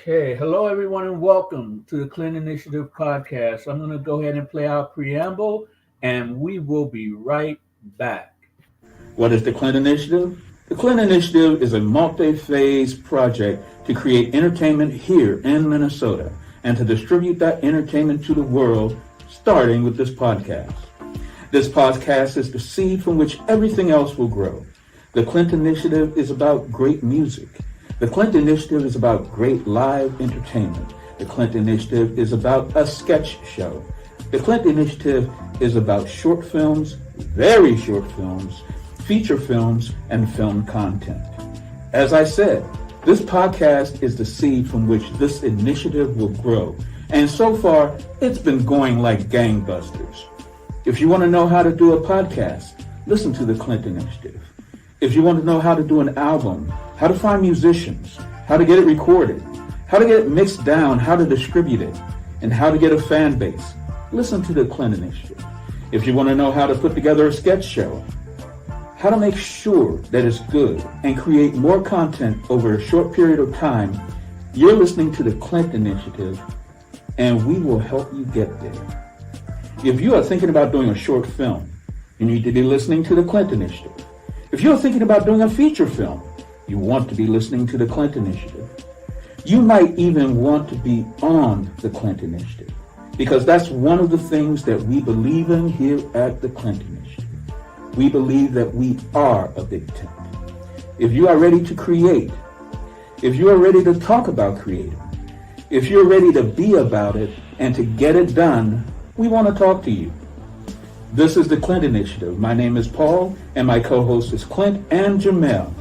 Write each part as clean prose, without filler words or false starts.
Okay, hello everyone and welcome to the Clint Initiative Podcast. I'm going to go ahead and play our preamble and we will be right back. What is the Clint Initiative? The Clint Initiative is a multi-phase project to create entertainment here in Minnesota and to distribute that entertainment to the world, starting with this podcast. This podcast is the seed from which everything else will grow. The Clint Initiative is about great music. The Clint Initiative is about great live entertainment. The Clint Initiative is about a sketch show. The Clint Initiative is about short films, very short films, feature films, and film content. As I said, this podcast is the seed from which this initiative will grow. And so far, it's been going like gangbusters. If you want to know how to do a podcast, listen to the Clint Initiative. If you want to know how to do an album, how to find musicians, how to get it recorded, how to get it mixed down, how to distribute it, and how to get a fan base, listen to the Clint Initiative. If you want to know how to put together a sketch show, how to make sure that it's good and create more content over a short period of time, you're listening to the Clint Initiative, and we will help you get there. If you are thinking about doing a short film, you need to be listening to the Clint Initiative. If you're thinking about doing a feature film, you want to be listening to the Clint Initiative. You might even want to be on the Clint Initiative, because that's one of the things that we believe in here at the Clint Initiative. We believe that we are a big tent. If you are ready to create, if you are ready to talk about creating, if you're ready to be about it and to get it done, we want to talk to you. This is the Clint Initiative. My name is Paul, and my co-host is Clint and Jamel.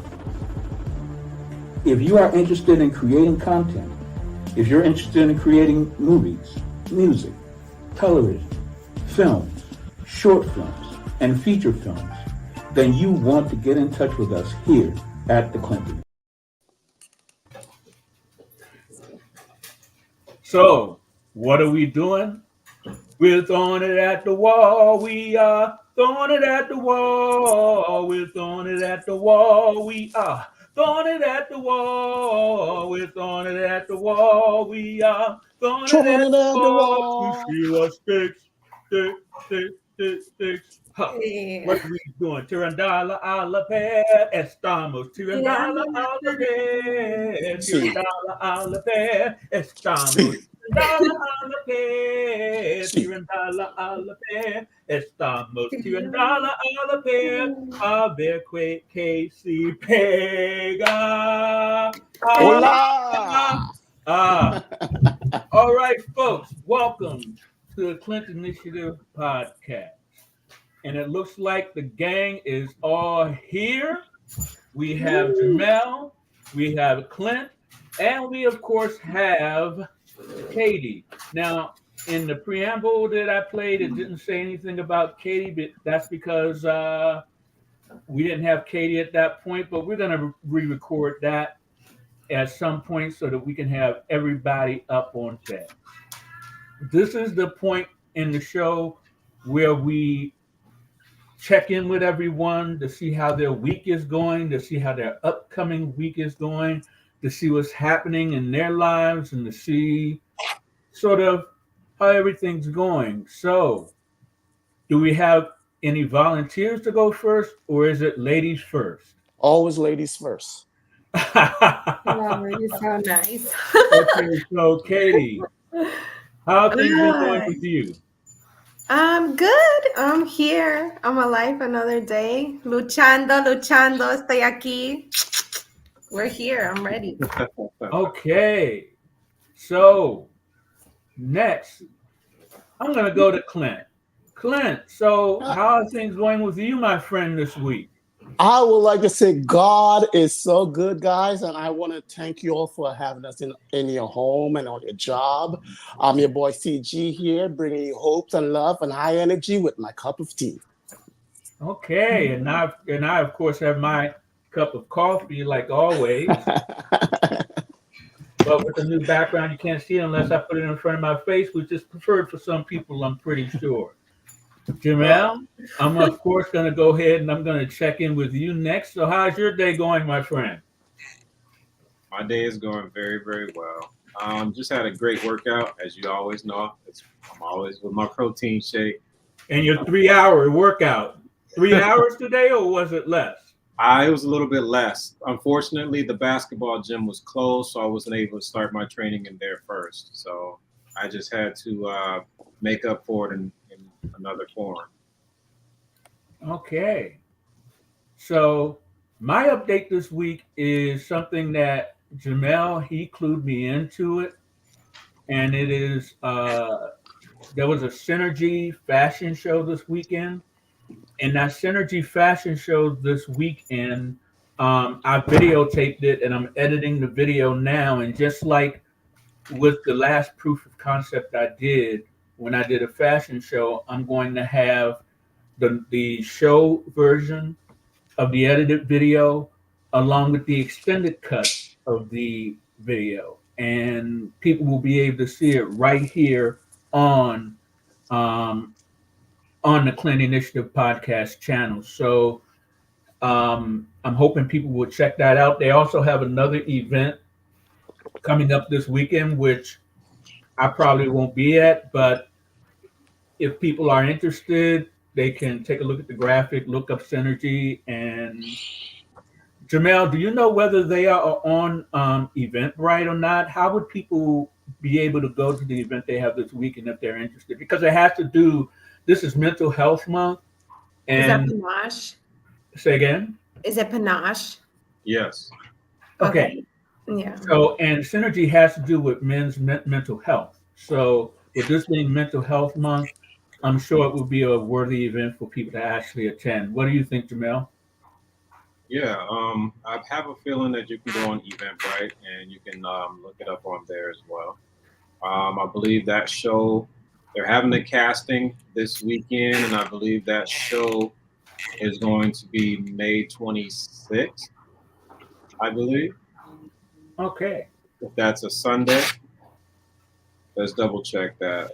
If you are interested in creating content, if you're interested in creating movies, music, television, films, short films, and feature films, then you want to get in touch with us here at the Clint. So, what are we doing? We're throwing it at the wall. We are throwing it at the wall. We're throwing it at the wall. We are throwing it at the wall. We're throwing it at the wall. We are throwing it at the wall. To see what sticks, sticks. Huh. Yeah. What are we doing? Tirandala a la pair, estamos. Tirandala a la pair, tirandala a la pair, estamos. Tirandala a la pair, tirandala a la pair, estamos. Tirandala a la pair, a ver que si pega. Hola! All right, folks, welcome to the Clint Initiative Podcast. And it looks like the gang is all here. We have Jamel, we have Clint, and we, of course, have Katie. Now, in the preamble that I played, it didn't say anything about Katie, but that's because we didn't have Katie at that point, but we're going to re-record that at some point so that we can have everybody up on set. This is the point in the show where we check in with everyone to see how their week is going, to see how their upcoming week is going, to see what's happening in their lives, and to see sort of how everything's going. So, do we have any volunteers to go first, or is it ladies first? Always ladies first. Oh, you sound nice. Okay, so Katie, how have things been going with you? I'm good. I'm here. I'm alive another day. Luchando, estoy aquí. We're here. I'm ready. Okay. So, next, I'm going to go to Clint. Clint, so how are things going with you, my friend, this week? I would like to say God is so good, guys, and I want to thank you all for having us in your home and on your job. I'm your boy CG here, bringing you hopes and love and high energy with my cup of tea. Okay, and I of course have my cup of coffee like always. But with the new background, you can't see it unless I put it in front of my face, which is preferred for some people, I'm pretty sure. Jamel, I'm of course going to go ahead and I'm going to check in with you next. So how's your day going, my friend? My day is going very, very well. Just had a great workout, as you always know. I'm always with my protein shake. And your 3-hour workout, 3 hours today, or was it less? It was a little bit less. Unfortunately, the basketball gym was closed, so I wasn't able to start my training in there first. So I just had to make up for it in another form. Okay. So my update this week is something that Jamel, he clued me into it. And it is, there was a Synergy fashion show this weekend. And that Synergy fashion show this weekend, I videotaped it and I'm editing the video now. And just like with the last proof of concept I did, when I did a fashion show, I'm going to have the show version of the edited video along with the extended cut of the video. And people will be able to see it right here on the Clint Initiative Podcast channel. So I'm hoping people will check that out. They also have another event coming up this weekend, which I probably won't be at, but if people are interested, they can take a look at the graphic, look up Synergy. And Jamel, do you know whether they are on Eventbrite or not? How would people be able to go to the event they have this weekend if they're interested? Because it has to do, this is Mental Health Month. And is that Panache? Say again? Is it Panache? Yes. Okay. Yeah. So, and Synergy has to do with men's mental health. So with this being Mental Health Month, I'm sure it would be a worthy event for people to actually attend. What do you think, Jamel? Yeah, I have a feeling that you can go on Eventbrite and you can look it up on there as well. I believe that show, they're having the casting this weekend, and I believe that show is going to be May 26th, I believe. Okay. If that's a Sunday, let's double check that.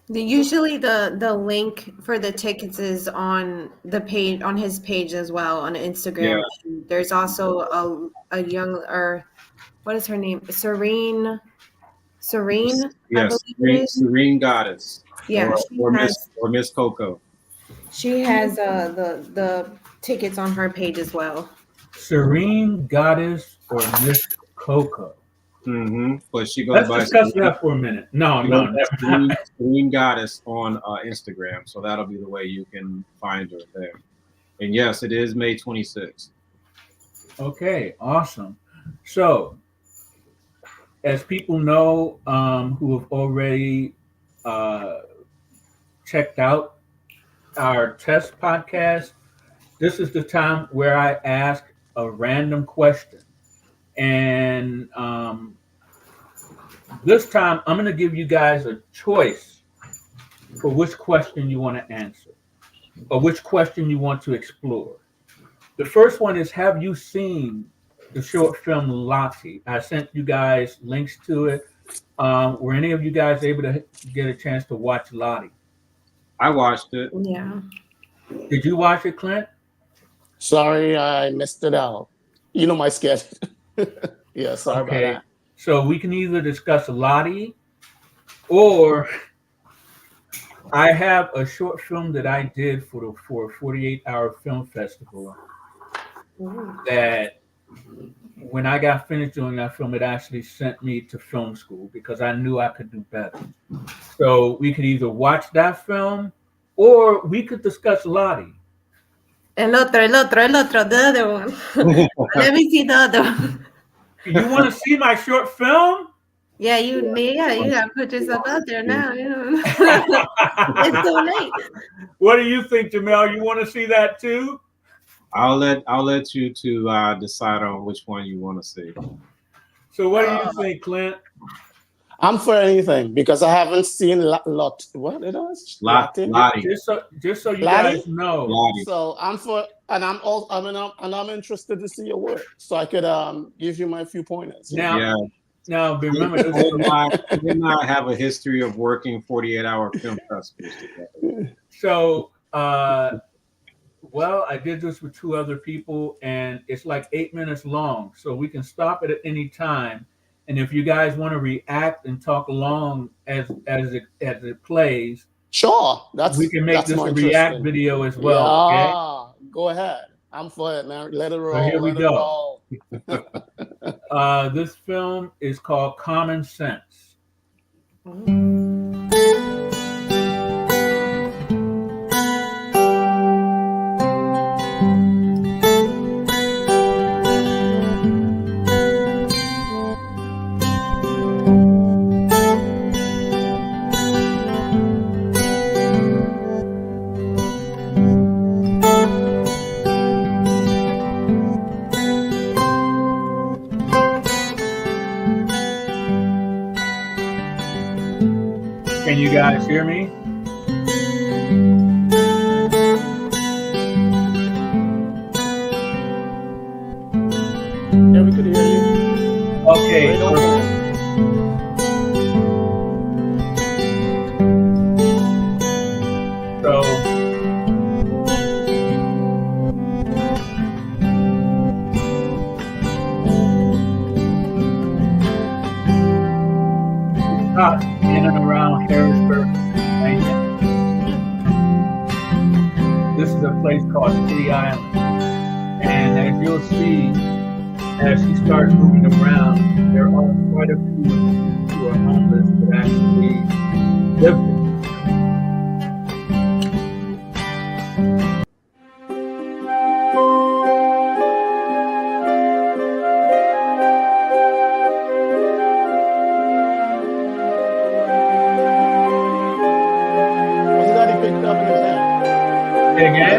Usually the link for the tickets is on the page, on his page as well, on Instagram. Yeah. There's also a young, or what is her name? Serene. Yes, Serene Goddess. Yeah, or Miss Coco. she has the tickets on her page as well. Serene Goddess or Miss Coco? Mm-hmm. But she goes by. Let's discuss that for a minute. No. Serene Goddess on Instagram, so that'll be the way you can find her there. And yes, it is May 26th. Okay, awesome. So, as people know who have already checked out our test podcast, this is the time where I ask a random question. And this time, I'm going to give you guys a choice for which question you want to answer or which question you want to explore. The first one is, have you seen the short film Lottie? I sent you guys links to it. Were any of you guys able to get a chance to watch Lottie? I watched it. Yeah. Did you watch it, Clint? Sorry, I missed it out. You know my schedule. Yeah, sorry about that. So we can either discuss Lottie, or I have a short film that I did for a 48-hour film festival. That when I got finished doing that film, it actually sent me to film school because I knew I could do better. So we could either watch that film or we could discuss Lottie. El otro, the other one. Let me see the other one. You want to see my short film? Yeah, you gotta put yourself out there now. You know. It's too late. What do you think, Jamel? You want to see that too? I'll let you to decide on which one you want to see. So what do you think, Clint? I'm for anything because I haven't seen Lottie. Just so you guys know. Lottie. So I'm for, and I'm interested to see your work, so I could give you my few pointers. Now remember, we did not have a history of working 48-hour film festivals together. So Well, I did this with 2 other people, and it's like 8 minutes long, so we can stop it at any time. And if you guys want to react and talk along as it plays, Sure, we can make that's this more a react interesting. video as well. Okay. Yeah, go ahead. I'm for it, man. Let it roll. So here we let it go. roll. This film is called Common Sense. Can you guys hear me? Yeah, we could hear you. Okay. Right over. So shot in and around Harrisburg, Pennsylvania. This is a place called City Island. And as you'll see, as he starts moving around, there are quite a few who are homeless that actually live there. What's that he picked up in his hand? Say again?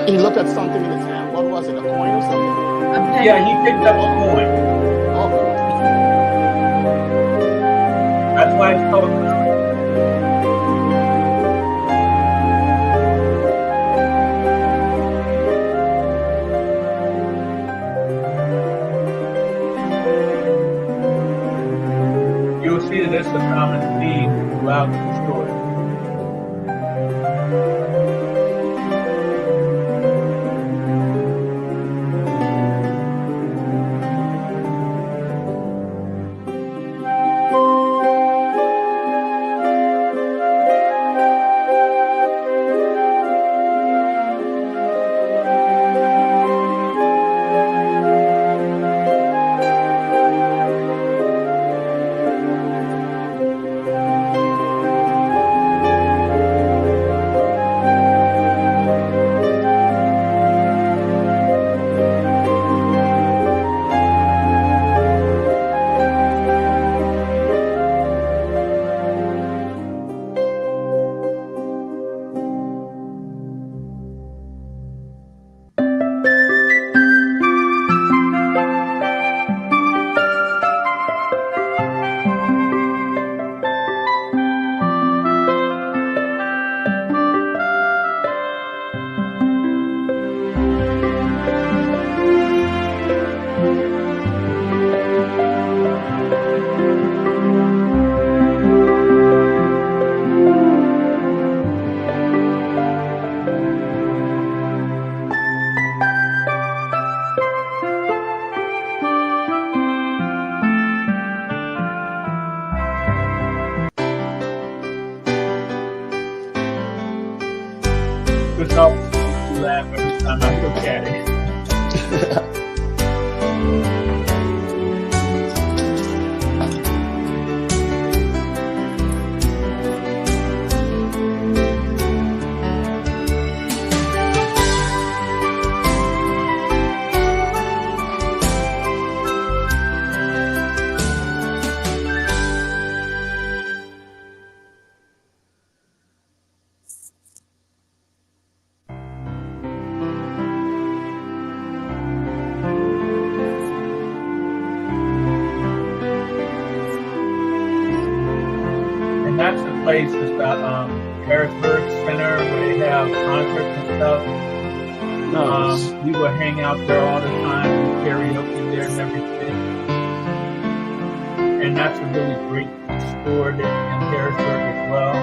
He looked at something in his hand. What was it? A coin or something? Yeah, he picked up a coin. Oh, That's why it's called common. You'll see that it's a common theme throughout the story. This always makes me laugh every time I look at it. And that's the place, it's the Harrisburg Center where they have concerts and stuff. nice. We would hang out there all the time, do karaoke there and everything. And that's a really great store in Harrisburg as well.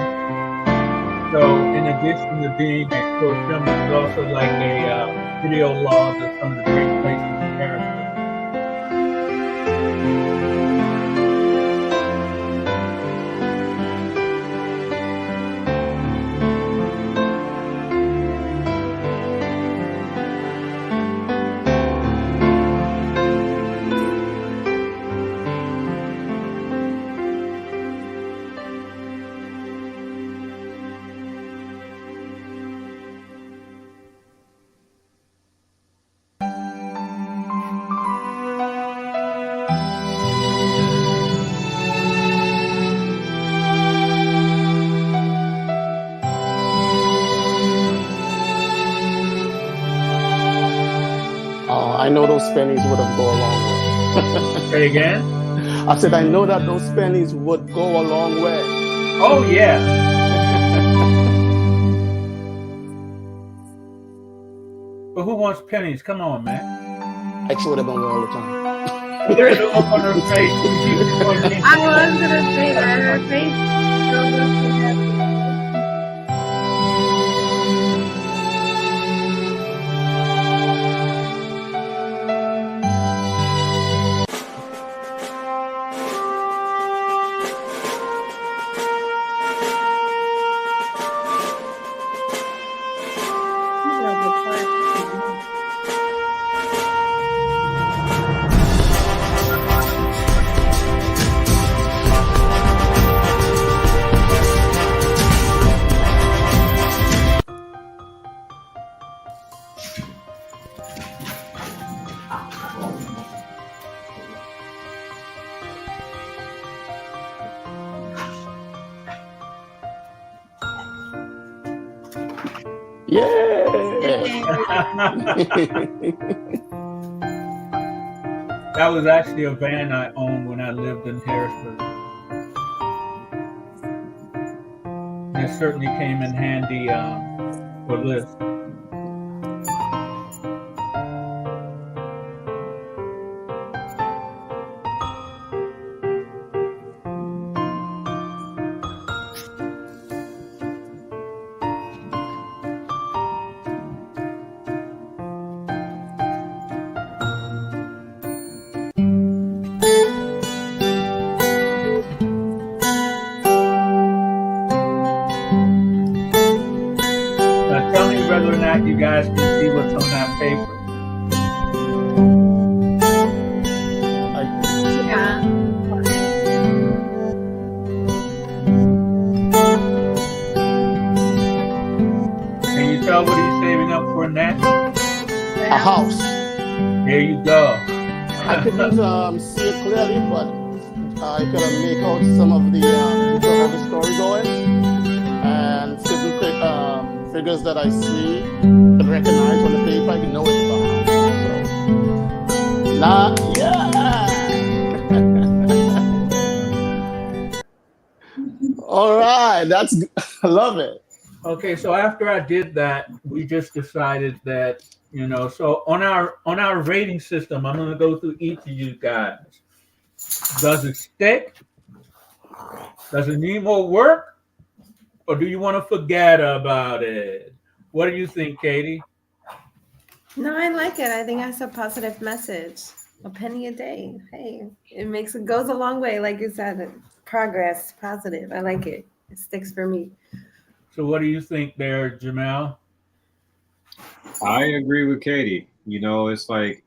So, in addition to being a short film, it's also like a video log of some of the great places in Harrisburg. I know those pennies would have gone a long way. Say again? I said, I know that those pennies would go a long way. Oh, yeah. But who wants pennies? Come on, man. I throw them away all the time. There's a look on her face. I was gonna say that her face still looks happy. Yeah. That was actually a van I owned when I lived in Harrisburg. It certainly came in handy for this. Tell me whether or not you guys can see what's on that paper. Yeah. Can you tell what he's saving up for next? A house. There you go. I couldn't see it clearly, but I could make out some of the how the story going, and certain figures that I see and recognize on the paper. I can know it's a house. So, all right, I love it. Okay, so after I did that, we just decided that, so on our rating system, I'm going to go through each of you guys. Does it stick? Does it need more work? Or do you want to forget about it? What do you think, Katie? No, I like it. I think that's a positive message. A penny a day. Hey, it goes a long way. Like you said, progress, positive. I like it. It sticks for me. So what do you think there, Jamel? I agree with Katie. It's like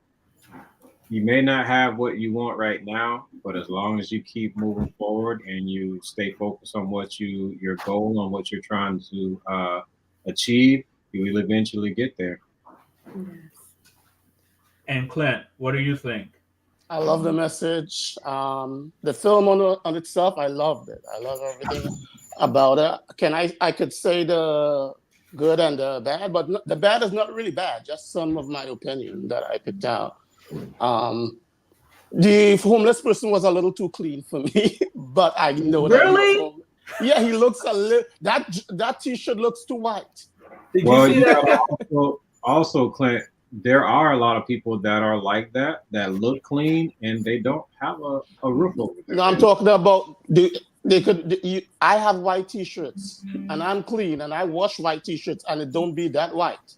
you may not have what you want right now, but as long as you keep moving forward and you stay focused on your goal, on what you're trying to achieve, you will eventually get there. Yes. And Clint, what do you think? I love the message. The film on itself, I loved it. I love everything about it. I could say the good and the bad, but the bad is not really bad. Just some of my opinion that I picked out. The homeless person was a little too clean for me, but I know that. Really? Yeah, he looks a little. That T-shirt looks too white. Did you see that? Also, Clint, there are a lot of people that are like that look clean and they don't have a roof over their No, I'm head. talking about They could. I have white T-shirts, and I'm clean, and I wash white T-shirts, and it don't be that white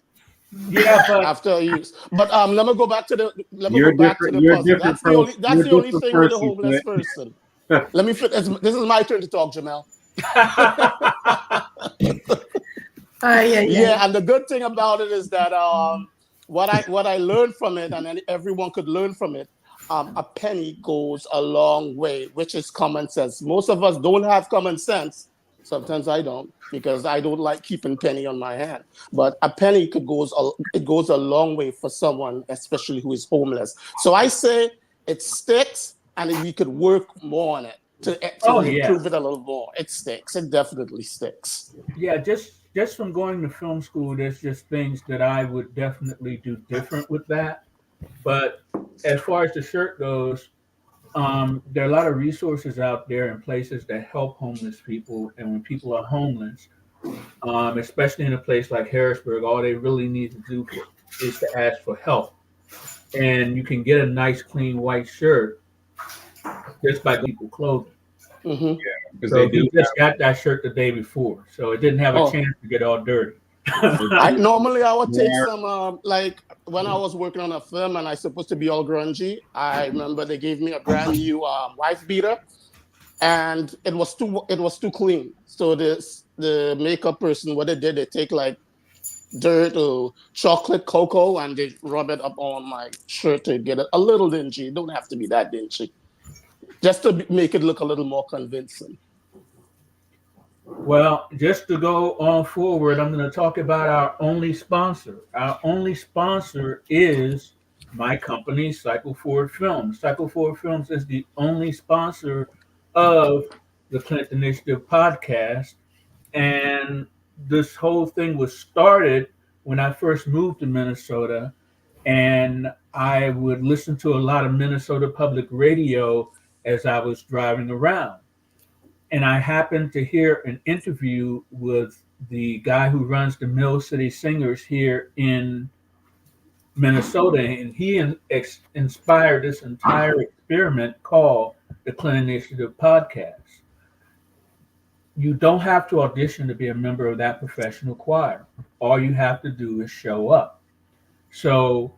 Yeah, but after use. But let me go back to the. Let me You're go back to different. the You're a person. different That's You're the a only different thing with the person, homeless Clint. person. Let me fit. This is my turn to talk, Jamel. Yeah, and the good thing about it is that what I learned from it, and everyone could learn from it. A penny goes a long way, which is common sense. Most of us don't have common sense. Sometimes I don't, because I don't like keeping penny on my hand. But a penny it goes a long way for someone, especially who is homeless. So I say it sticks, and if we could work more on it to improve it a little more, it sticks. It definitely sticks. yeah, just from going to film school, there's just things that I would definitely do different with that. But as far as the shirt goes, there are a lot of resources out there and places that help homeless people. And when people are homeless, especially in a place like Harrisburg, all they really need to do is to ask for help. And you can get a nice, clean white shirt just by people clothing. Mm-hmm. Because So they he do. just got that shirt the day before, so it didn't have a Oh, chance to get all dirty. I would take More. some like when I was working on a film and I supposed to be all grungy. I remember they gave me a brand new wife beater, and it was too clean. So the makeup person, what they did, they take like dirt or chocolate cocoa and they rub it up on my shirt to get it a little dingy. It don't have to be that dingy, just to make it look a little more convincing. Well, just to go on forward, I'm going to talk about our only sponsor. Our only sponsor is my company, Cycle Forward Films. Cycle Forward Films is the only sponsor of the Clint Initiative podcast. And this whole thing was started when I first moved to Minnesota. And I would listen to a lot of Minnesota public radio as I was driving around, and I happened to hear an interview with the guy who runs the Mill City Singers here in Minnesota, and he inspired this entire experiment called the Clint Initiative Podcast. You don't have to audition to be a member of that professional choir. All you have to do is show up. So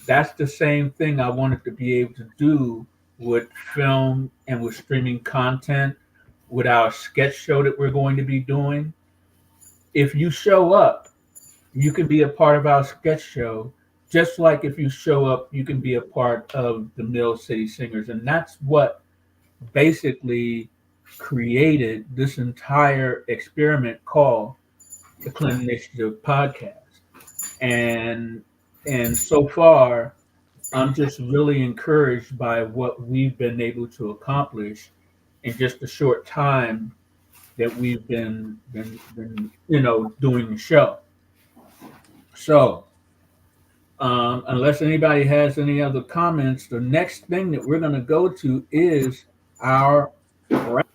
that's the same thing I wanted to be able to do with film and with streaming content, with our sketch show that we're going to be doing. If you show up, you can be a part of our sketch show, just like if you show up, you can be a part of the Mill City Singers. And that's what basically created this entire experiment called the Clint Initiative Podcast. And so far, I'm just really encouraged by what we've been able to accomplish in just a short time that we've been doing the show. So, unless anybody has any other comments, the next thing that we're going to go to is our bracket.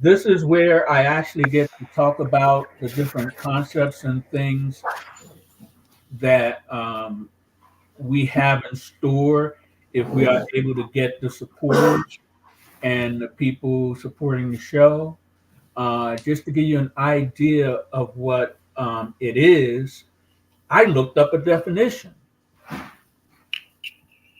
This is where I actually get to talk about the different concepts and things that we have in store if we are able to get the supporters and the people supporting the show. Just to give you an idea of what it is, I looked up a definition.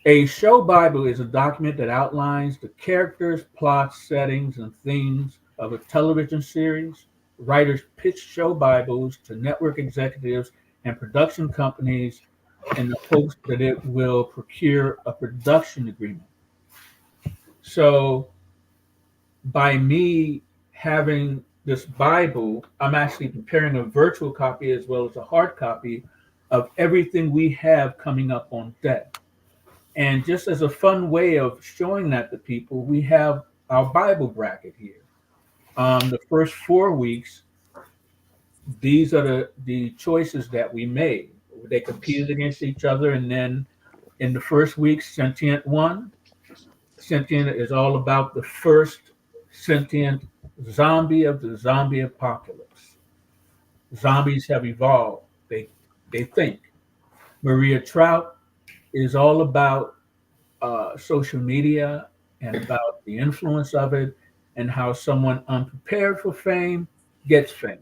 A show Bible is a document that outlines the characters, plots, settings, and themes of a television series. Writers pitch show Bibles to network executives and production companies in the hopes that it will procure a production agreement. So, by me having this Bible, I'm actually preparing a virtual copy as well as a hard copy of everything we have coming up on deck. And just as a fun way of showing that to people, we have our Bible bracket here. The first 4 weeks, these are the choices that we made. They competed against each other, and then in the first week, Sentient won. Sentient is all about the first sentient zombie of the zombie apocalypse. Zombies have evolved. They think. Maria Trout is all about social media and about the influence of it and how someone unprepared for fame gets fame.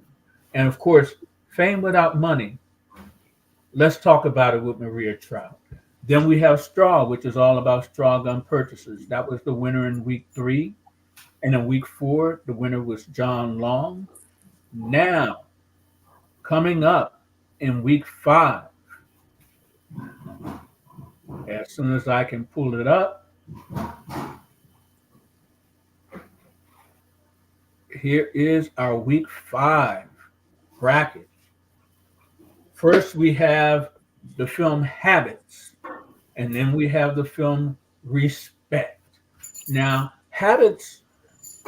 And of course, fame without money. Let's talk about it with Maria Trout. Then we have Straw, which is all about straw gun purchases. That was the winner in week 3. And in week 4, the winner was John Long. Now, coming up in week 5, as soon as I can pull it up, here is our week 5 bracket. First, we have the film Habits, and then we have the film Respect. Now, Habits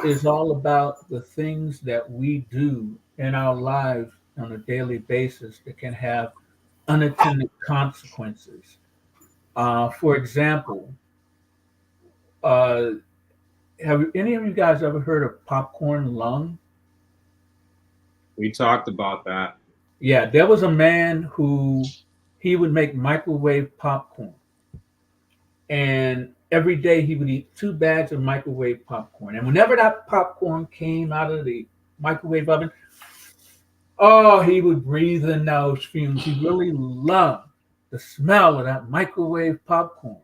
is all about the things that we do in our lives on a daily basis that can have unintended consequences. For example, uh, have any of you guys ever heard of popcorn lung? We talked about that. Yeah, there was a man who he would make microwave popcorn, and every day he would eat 2 bags of microwave popcorn. And whenever that popcorn came out of the microwave oven, oh, he would breathe in those fumes. He really loved the smell of that microwave popcorn.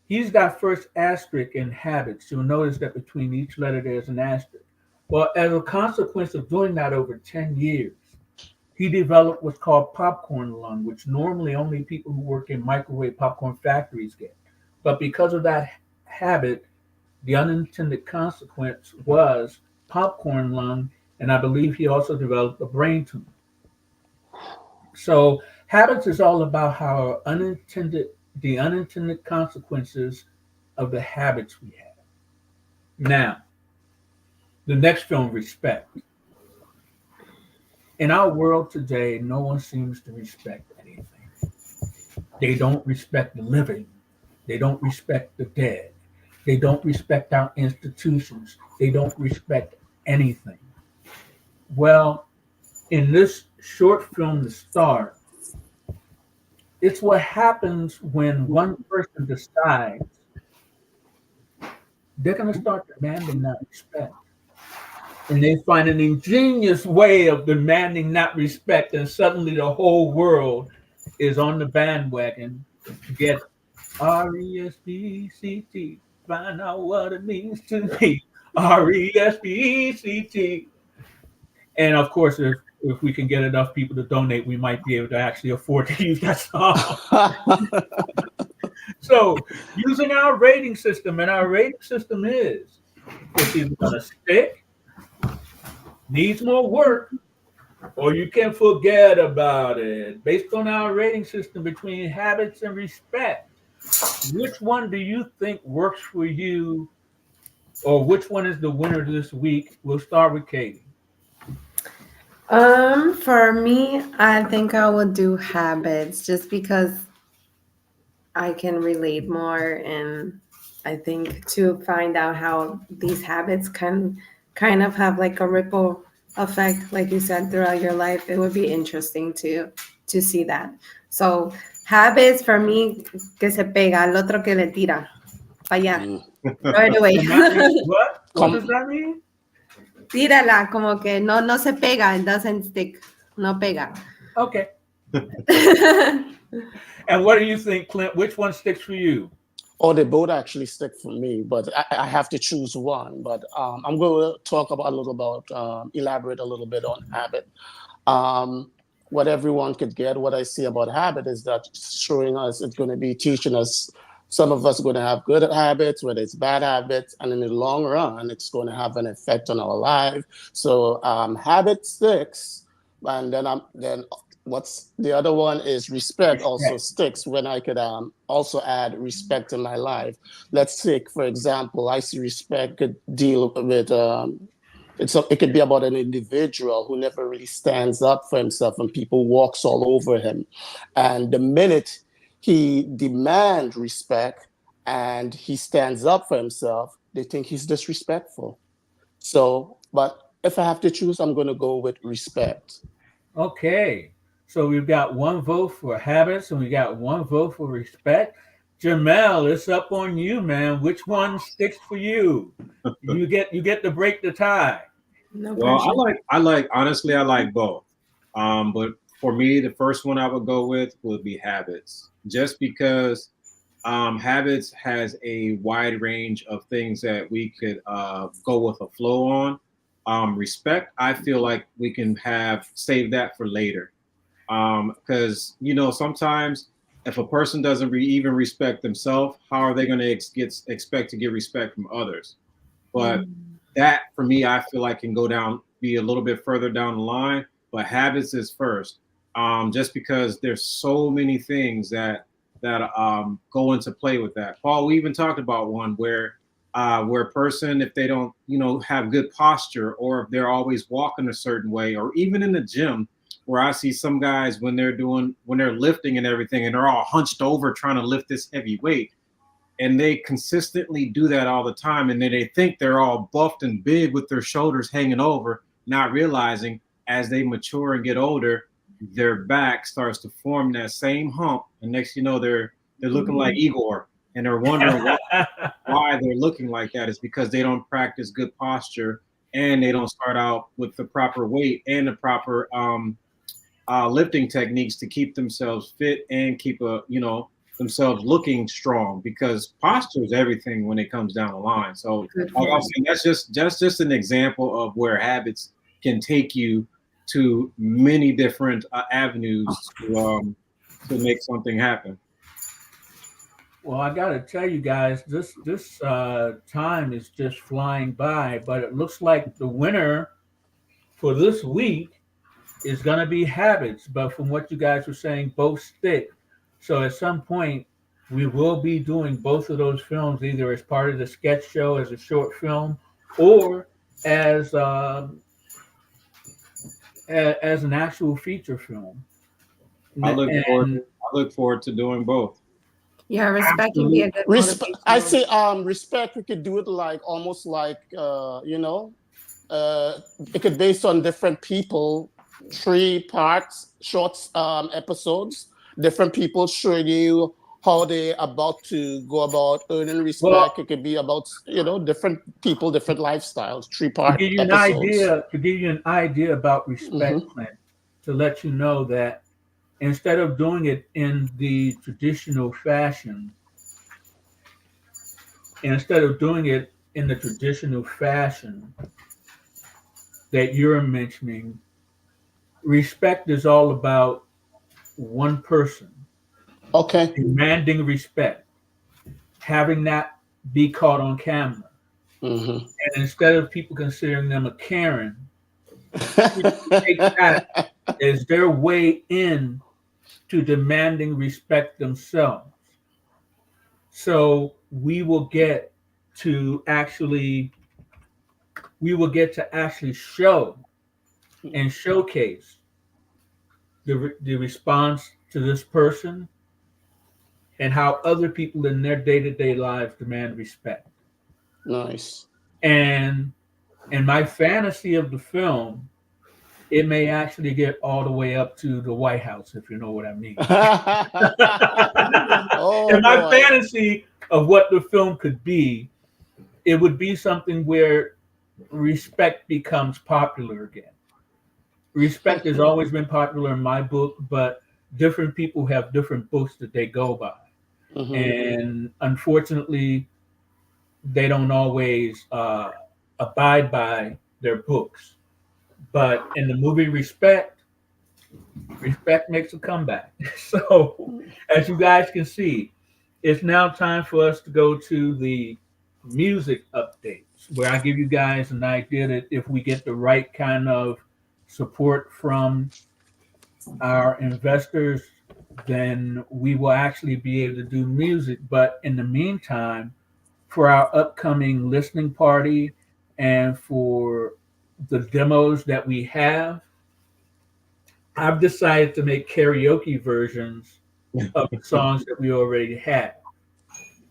He's got first asterisk in Habits. You'll notice that between each letter there's an asterisk. Well, as a consequence of doing that over 10 years, he developed what's called popcorn lung, which normally only people who work in microwave popcorn factories get. But because of that habit, the unintended consequence was popcorn lung, and I believe he also developed a brain tumor. So habits is all about how the unintended consequences of the habits we have. Now, the next film, Respect. In our world today, no one seems to respect anything. They don't respect the living. They don't respect the dead. They don't respect our institutions. They don't respect anything. Well, in this short film, The Start, it's what happens when one person decides they're going to start demanding that respect. And they find an ingenious way of demanding that respect, and suddenly the whole world is on the bandwagon to get RESPECT, find out what it means to me. RESPECT. And of course, if we can get enough people to donate, we might be able to actually afford to use that song. So, using our rating system, and our rating system is it's either going to stick, needs more work, or you can forget about it. Based on our rating system between habits and respect, which one do you think works for you, or which one is the winner this week? We'll start with Katie. For me, I think I would do habits just because I can relate more, and I think to find out how these habits can kind of have like a ripple effect, like you said, throughout your life. It would be interesting to see that. So habits for me, que se pega al otro que le tira, para allá, right away. What? What does that mean? Tírala, como que no se pega, it doesn't stick, no pega. Okay. And what do you think, Clint? Which one sticks for you? Oh, they both actually stick for me, but I have to choose one. But I'm going to talk about elaborate a little bit on habit. What everyone could get, what I see about habit is that showing us, it's going to be teaching us, some of us are going to have good habits, whether it's bad habits, and in the long run, it's going to have an effect on our life. So habit sticks, and then what's the other one is respect also sticks when I could also add respect in my life. Let's take, for example, I see respect could deal with it could be about an individual who never really stands up for himself and people walks all over him. And the minute he demands respect and he stands up for himself, they think he's disrespectful. So, but if I have to choose, I'm going to go with respect. Okay. So we've got one vote for habits and we got one vote for respect. Jamel, it's up on you, man. Which one sticks for you? You get to break the tie. No Well, pressure. honestly, I like both. But for me, the first one I would go with would be Habits, just because Habits has a wide range of things that we could go with a flow on. Respect, I feel like we can have save that for later, because sometimes if a person doesn't even respect themselves, how are they going to expect to get respect from others? But that for me, I feel like can be a little bit further down the line. But Habits is first, just because there's so many things that go into play with that. Paul, we even talked about one where a person, if they don't have good posture, or if they're always walking a certain way, or even in the gym, where I see some guys when they're lifting and everything, and they're all hunched over trying to lift this heavy weight, and they consistently do that all the time, and then they think they're all buffed and big with their shoulders hanging over, not realizing as they mature and get older, their back starts to form that same hump, and next you know they're looking like Igor, and they're wondering why they're looking like that. Is because they don't practice good posture, and they don't start out with the proper weight and the proper lifting techniques to keep themselves fit and keep themselves looking strong, because posture is everything when it comes down the line. So like I was saying, that's just an example of where Habits can take you to many different avenues to make something happen. Well, I got to tell you guys, this time is just flying by, but it looks like the winner for this week is going to be Habits. But from what you guys were saying, both stick. So at some point, we will be doing both of those films, either as part of the sketch show as a short film, or as an actual feature film. I look forward to doing both. Yeah, respect can be a good I motivational. say respect. We could do it like almost like it could based on different people, 3 parts, short episodes. Different people showing you how they about to go about earning respect. Well, It could be about different people, different lifestyles. 3-part to episodes. give you an idea about respect, Hmm. Clint, to let you know that instead of doing it in the traditional fashion, that you're mentioning, respect is all about one person Okay. demanding respect, having that be caught on camera. Hmm. And instead of people considering them a Karen, people take that as their way in to demanding respect themselves. So we will get to actually show and showcase the response to this person and how other people in their day-to-day lives demand respect. Nice. And in my fantasy of the film, it may actually get all the way up to the White House, if you know what I mean. Oh In my boy. fantasy of what the film could be, it would be something where respect becomes popular again. Respect has always been popular in my book, but different people have different books that they go by. Hmm. And unfortunately, they don't always abide by their books. But in the movie Respect makes a comeback. So, as you guys can see, it's now time for us to go to the music updates, where I give you guys an idea that if we get the right kind of support from our investors, then we will actually be able to do music. But in the meantime, for our upcoming listening party and for the demos that we have, I've decided to make karaoke versions of the songs that we already have.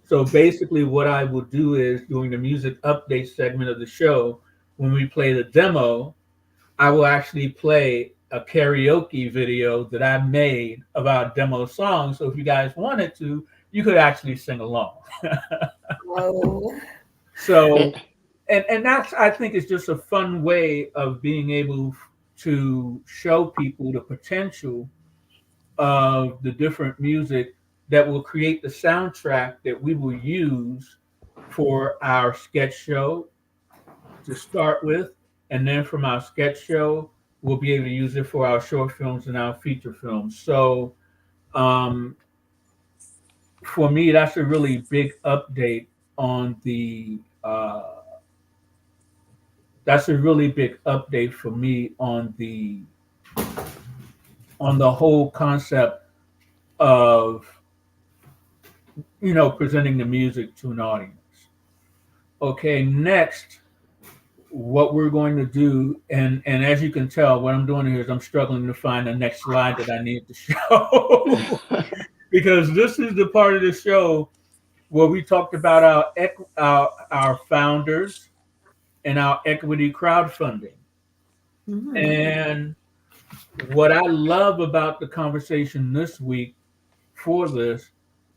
So basically, what I will do is during the music update segment of the show, when we play the demo, I will actually play a karaoke video that I made of our demo song. So if you guys wanted to, you could actually sing along. Whoa. So, and that's, I think, is just a fun way of being able to show people the potential of the different music that will create the soundtrack that we will use for our sketch show to start with. And then from our sketch show, we'll be able to use it for our short films and our feature films. So um, for me, that's a really big update on that's a really big update for me on the whole concept of presenting the music to an audience. Okay, next, what we're going to do, and as you can tell, what I'm doing here is I'm struggling to find the next slide that I need to show because this is the part of the show where we talked about our founders and our equity crowdfunding. And what I love about the conversation this week for this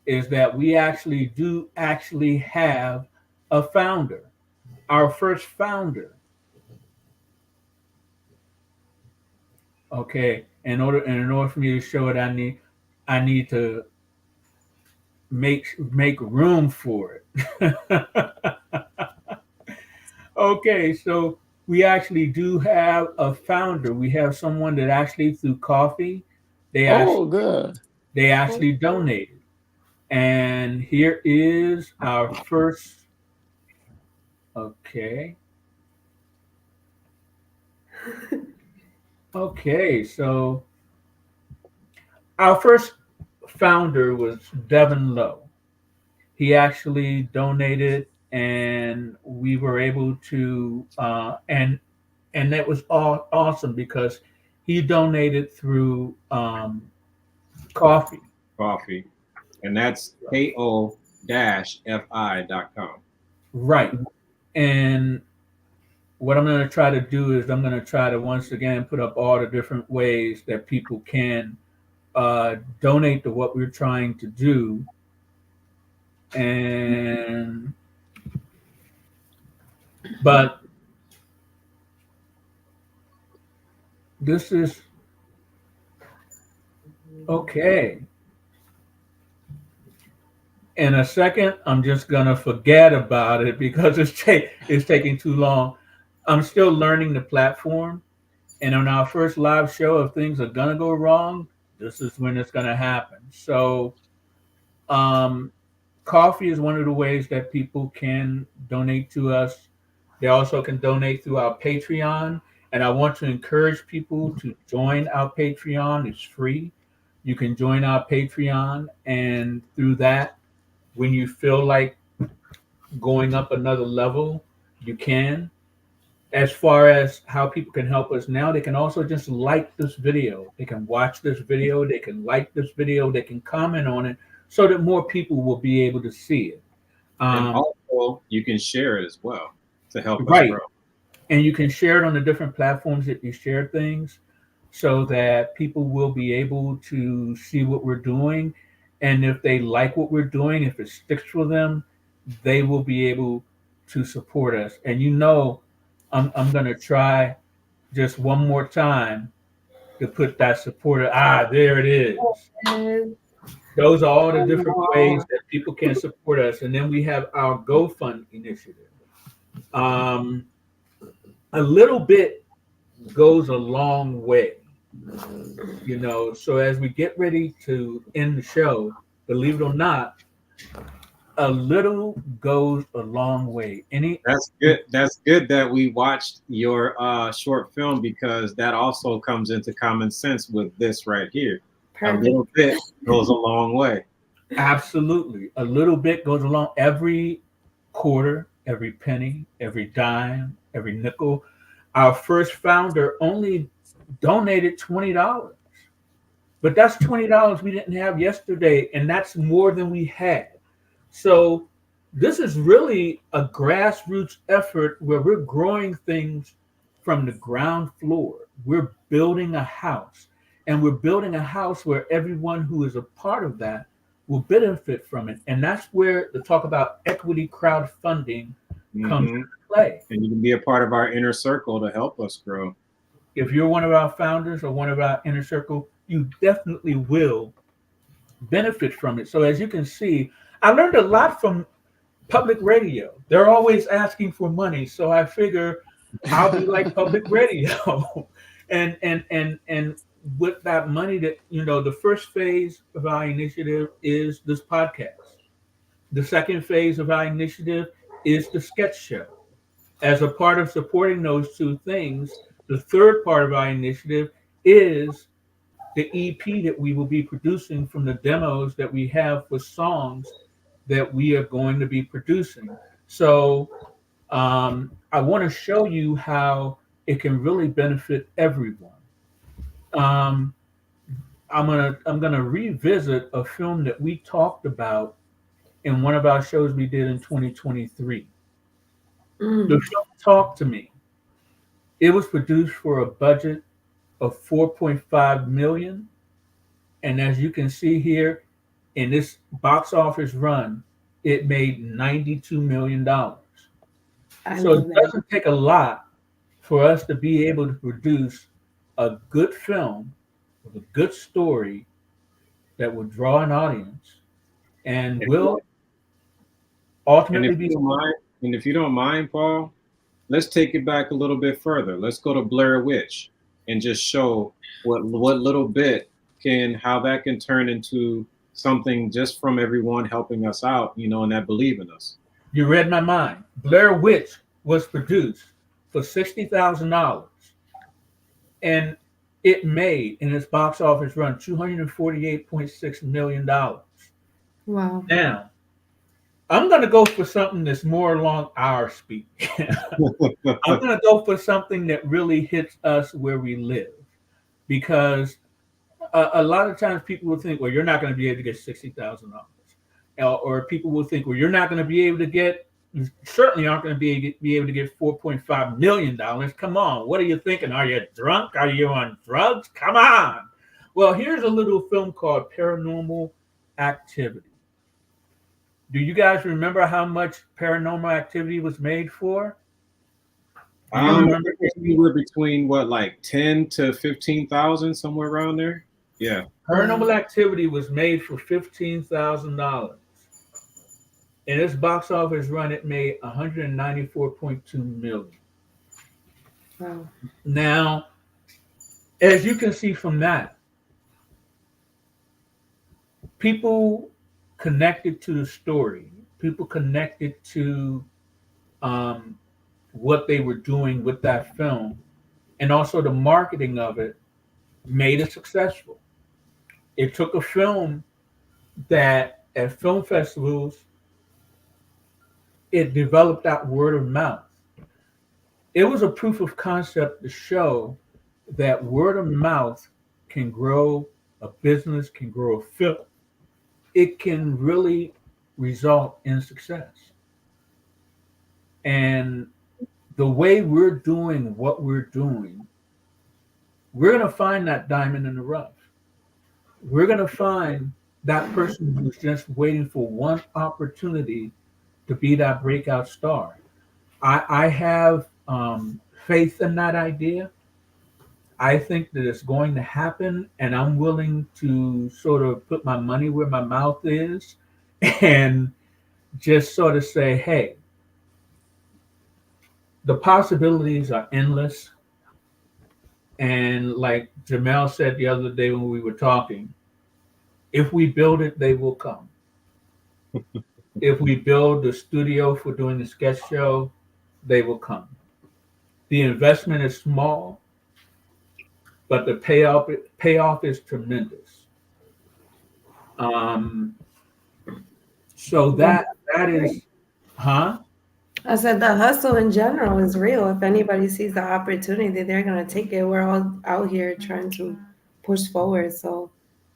is that we actually have a founder, our first founder. Okay, in order for me to show it, I need to make room for it. Okay, so we actually do have a founder. We have someone that actually through coffee, they Oh, good. actually donated. And here is our first. Okay. Okay, so our first founder was Devin Lowe. He actually donated, and we were able to, and that was all awesome because he donated through coffee. Coffee. And that's ko-fi.com. Right. And what I'm going to try to do is I'm going to try to once again put up all the different ways that people can donate to what we're trying to do. But this is okay. In a second, I'm just gonna forget about it because it's taking too long. I'm still learning the platform, and on our first live show, if things are gonna go wrong, this is when it's gonna happen. So, coffee is one of the ways that people can donate to us. They also can donate through our Patreon, and I want to encourage people to join our Patreon. It's free. You can join our Patreon, and through that, when you feel like going up another level, you can. As far as how people can help us now, they can also just like this video. They can watch this video. They can like this video. They can comment on it so that more people will be able to see it. And also, you can share it as well to help us Right. grow. And you can share it on the different platforms that you share things so that people will be able to see what we're doing. And if they like what we're doing, if it sticks with them, they will be able to support us. And I'm going to try just one more time to put that supporter. There it is. Those are all the different ways that people can support us. And then we have our GoFund initiative. A little bit goes a long way, so as we get ready to end the show, believe it or not, a little goes a long way. That's good. That's good that we watched your short film because that also comes into common sense with this right here. Perfect. A little bit goes a long way. Absolutely. A little bit goes along. Every quarter, every penny, every dime, every nickel. Our first founder only donated $20, but that's $20 we didn't have yesterday, and that's more than we had. So this is really a grassroots effort where we're growing things from the ground floor. We're building a house, and we're building a house where everyone who is a part of that will benefit from it. And that's where the talk about equity crowdfunding comes into play. And you can be a part of our inner circle to help us grow. If you're one of our founders or one of our inner circle, you definitely will benefit from it. So as you can see, I learned a lot from public radio. They're always asking for money. So I figure I'll be like public radio. and with that money that, the first phase of our initiative is this podcast. The second phase of our initiative is the sketch show. As a part of supporting those two things, the third part of our initiative is the EP that we will be producing from the demos that we have for songs that we are going to be producing. So I want to show you how it can really benefit everyone. I'm gonna revisit a film that we talked about in one of our shows we did in 2023. The film Talk to Me. It was produced for a budget of $4.5 million, and as you can see here, in this box office run, it made $92 million. So it doesn't take a lot for us to be able to produce a good film with a good story that will draw an audience and will ultimately be. And if you don't mind, Paul, let's take it back a little bit further. Let's go to Blair Witch and just show what little bit how that can turn into something just from everyone helping us out, and that believe in us. You read my mind. Blair Witch was produced for $60,000, and it made in its box office run $248.6 million. Wow. Now, I'm going to go for something that's more along our speed. I'm going to go for something that really hits us where we live, because a lot of times people will think, well, you're not going to be able to get $60,000. Or people will think, well, you're not going to be able to get, you certainly aren't going to be able to get $4.5 million. Come on. What are you thinking? Are you drunk? Are you on drugs? Come on. Well, here's a little film called Paranormal Activity. Do you guys remember how much Paranormal Activity was made for? We were between like 10 to 15,000, somewhere around there. Yeah. Paranormal Activity was made for $15,000. In its box office run, it made $194.2 million. Wow. Now, as you can see from that, people connected to the story, people connected to what they were doing with that film, and also the marketing of it made it successful. It took a film that at film festivals, it developed that word of mouth. It was a proof of concept to show that word of mouth can grow a business, can grow a film. It can really result in success. And the way we're doing what we're doing, we're going to find that diamond in the rough. We're going to find that person who's just waiting for one opportunity to be that breakout star. I have faith in that idea. I think that it's going to happen, and I'm willing to sort of put my money where my mouth is and just sort of say, hey, the possibilities are endless. And like Jamel said the other day when we were talking, if we build it, they will come. If we build the studio for doing the sketch show, they will come. The investment is small, but the payoff is tremendous. So that is, huh? I said the hustle in general is real. If anybody sees the opportunity, they're going to take it. We're all out here trying to push forward. So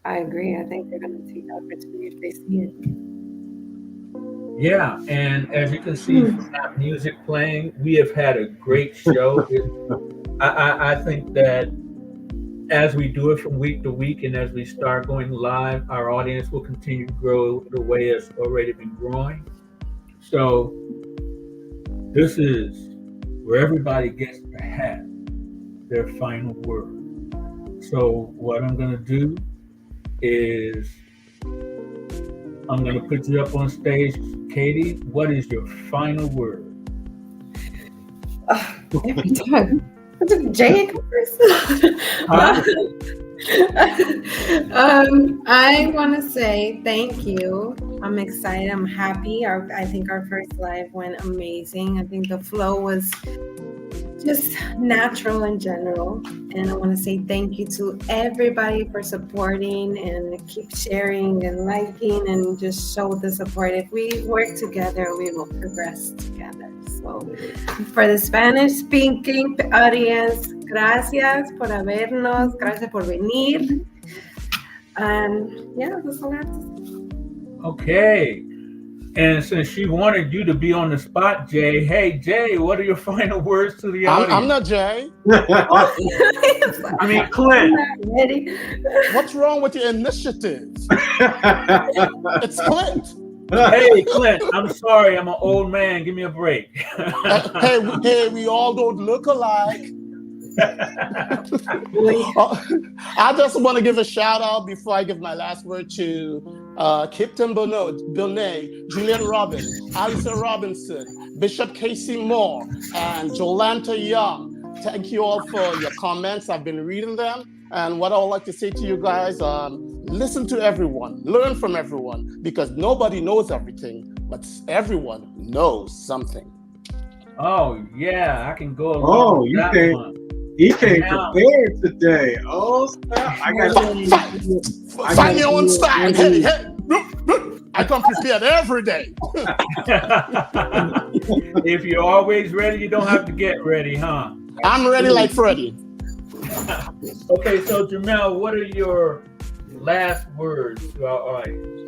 I agree. I think they're going to take the opportunity if they see it. Yeah, and as you can see from that music playing, we have had a great show. I think that as we do it from week to week and as we start going live, our audience will continue to grow the way it's already been growing. So this is where everybody gets to have their final word. So what I'm going to do is I'm going to put you up on stage. Katie, what is your final word? Every time. Jay first. I want to say thank you. I'm excited. I'm happy. I think our first live went amazing. I think the flow was just natural in general. And I want to say thank you to everybody for supporting and keep sharing and liking and just show the support. If we work together, we will progress together. So for the Spanish speaking audience, gracias por habernos, gracias por venir. And yeah, that's all I have to say. Okay. And since she wanted you to be on the spot, Jay, hey, Jay, what are your final words to the audience? I'm not Jay. I mean, Clint. I'm not ready. What's wrong with your initiatives? It's Clint. Hey, Clint, I'm sorry. I'm an old man. Give me a break. Hey, we all don't look alike. I just want to give a shout out before I give my last word to Kipton Bonnet, Julian Robbins, Alison Robinson, Bishop Casey Moore, and Jolanta Young. Thank you all for your comments. I've been reading them. And what I would like to say to you guys, listen to everyone, learn from everyone, because nobody knows everything, but everyone knows something. Oh, yeah, I can go along with that one. He came prepared today. Oh, snap. Find your own style. Hey, I come prepared every day. If you're always ready, you don't have to get ready, huh? I'm ready like Freddie. Okay, so Jamel, what are your last words to our audience?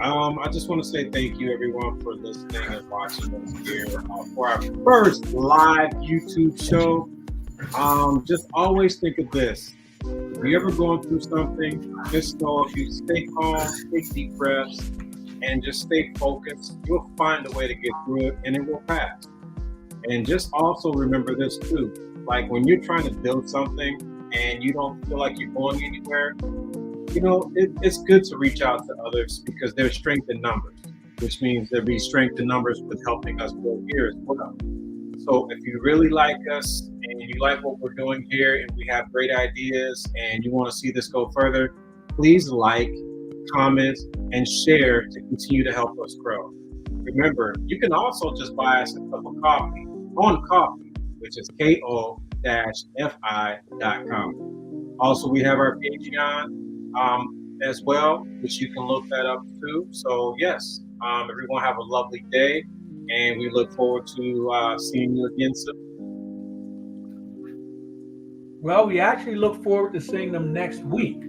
I just want to say thank you, everyone, for listening and watching us here for our first live YouTube show. Just always think of this. If you're ever going through something, just know if you stay calm, take deep breaths, and just stay focused, you'll find a way to get through it, and it will pass. And just also remember this too. Like when you're trying to build something and you don't feel like you're going anywhere, it's good to reach out to others because there's strength in numbers, which means there'll be strength in numbers with helping us build here as well. So if you really like us and you like what we're doing here and we have great ideas and you want to see this go further, please like, comment, and share to continue to help us grow. Remember, you can also just buy us a cup of coffee on Coffee, which is ko-fi.com. Also, we have our Patreon as well, which you can look that up too. So yes, everyone have a lovely day, and we look forward to seeing you again soon. Well, we actually look forward to seeing them next week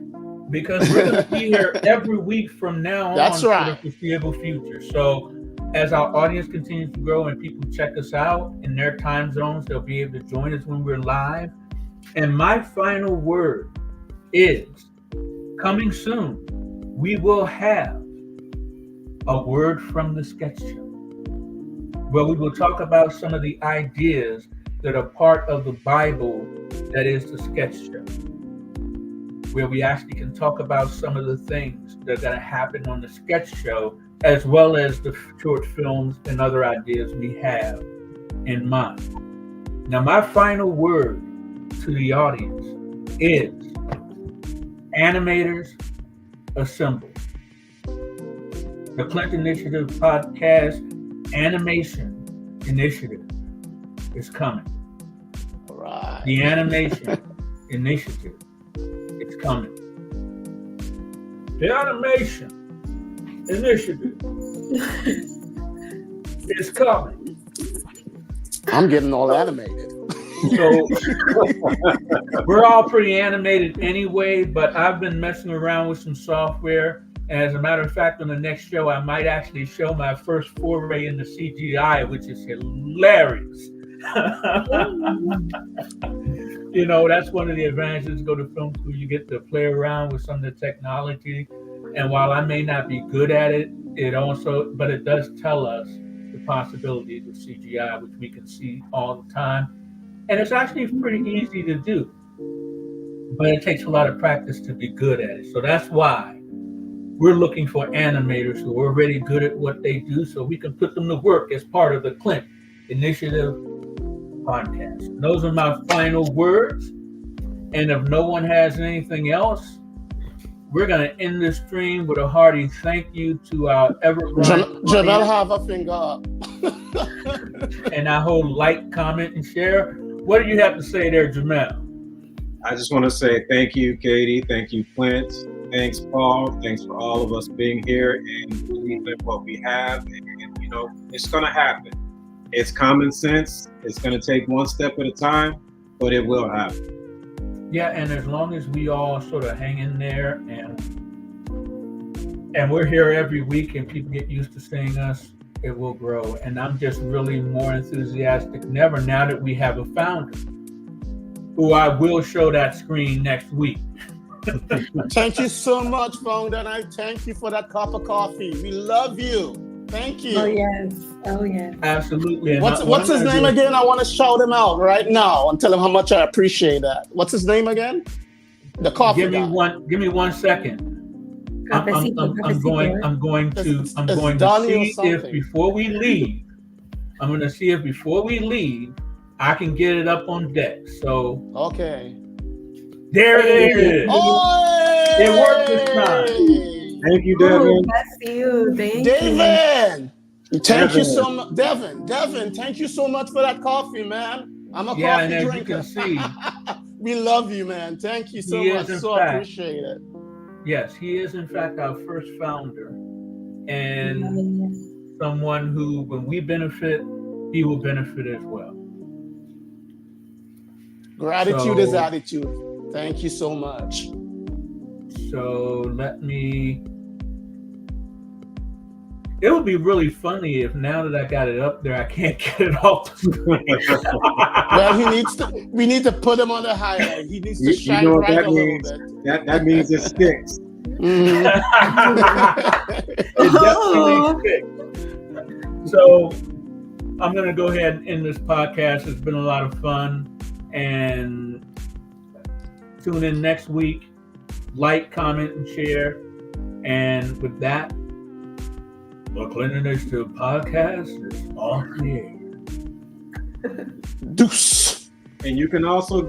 because we're going to be here every week from now on. That's right. For the foreseeable future. So as our audience continues to grow and people check us out in their time zones, they'll be able to join us when we're live. And my final word is coming soon. We will have a word from the sketch show, where we will talk about some of the ideas that are part of the Bible that is the sketch show, where we actually can talk about some of the things that are going to happen on the sketch show, as well as the short films and other ideas we have in mind. Now, my final word to the audience is animators assemble. The Clint Initiative Podcast Animation Initiative is coming. All right. The Animation Initiative is coming. The Animation Initiative is coming. I'm getting all animated. So we're all pretty animated anyway, but I've been messing around with some software. As a matter of fact, on the next show, I might actually show my first foray into CGI, which is hilarious. You know, that's one of the advantages to go to film school. You get to play around with some of the technology. And while I may not be good at it, but it does tell us the possibilities of CGI, which we can see all the time. And it's actually pretty easy to do. But it takes a lot of practice to be good at it. So that's why we're looking for animators who are already good at what they do so we can put them to work as part of the Clint Initiative Podcast. And those are my final words. And if no one has anything else, we're going to end this stream with a hearty thank you to our Jamel have a finger up. And I hold like, comment, and share. What do you have to say there, Jamel? I just want to say thank you, Katie. Thank you, Clint. Thanks, Paul. Thanks for all of us being here and believing in what we have. And, you know, it's going to happen. It's common sense. It's going to take one step at a time, but it will happen. Yeah, and as long as we all sort of hang in there and we're here every week and people get used to seeing us, it will grow. And I'm just really more enthusiastic than ever now that we have a founder who I will show that screen next week. Thank you so much, founder, and I thank you for that cup of coffee. We love you. Thank you. Oh, yes. Oh, yes. Absolutely. What's his name again? I want to shout him out right now and tell him how much I appreciate that. What's his name again? The coffee Give me guy. 1 second. I'm going to see if before we leave, I can get it up on deck. So okay. There it is. Oh, it worked this time. Thank you, Devin. Bless you. Thank you. Devin. Thank you so much. Devin, thank you so much for that coffee, man. I'm a coffee and drinker. As you can see, we love you, man. Thank you so much. So appreciate it. Yes, he is in fact our first founder and someone who, when we benefit, he will benefit as well. Gratitude is attitude. Thank you so much. So it would be really funny if now that I got it up there, I can't get it off the screen. Well, we need to put him on the highlight. He needs to shine bright a little bit. That means it sticks. Mm-hmm. It definitely sticks. So I'm going to go ahead and end this podcast. It's been a lot of fun. And tune in next week. Like, comment, and share. And with that, the Clint Initiative Podcast is off the air. Deuce. And you can also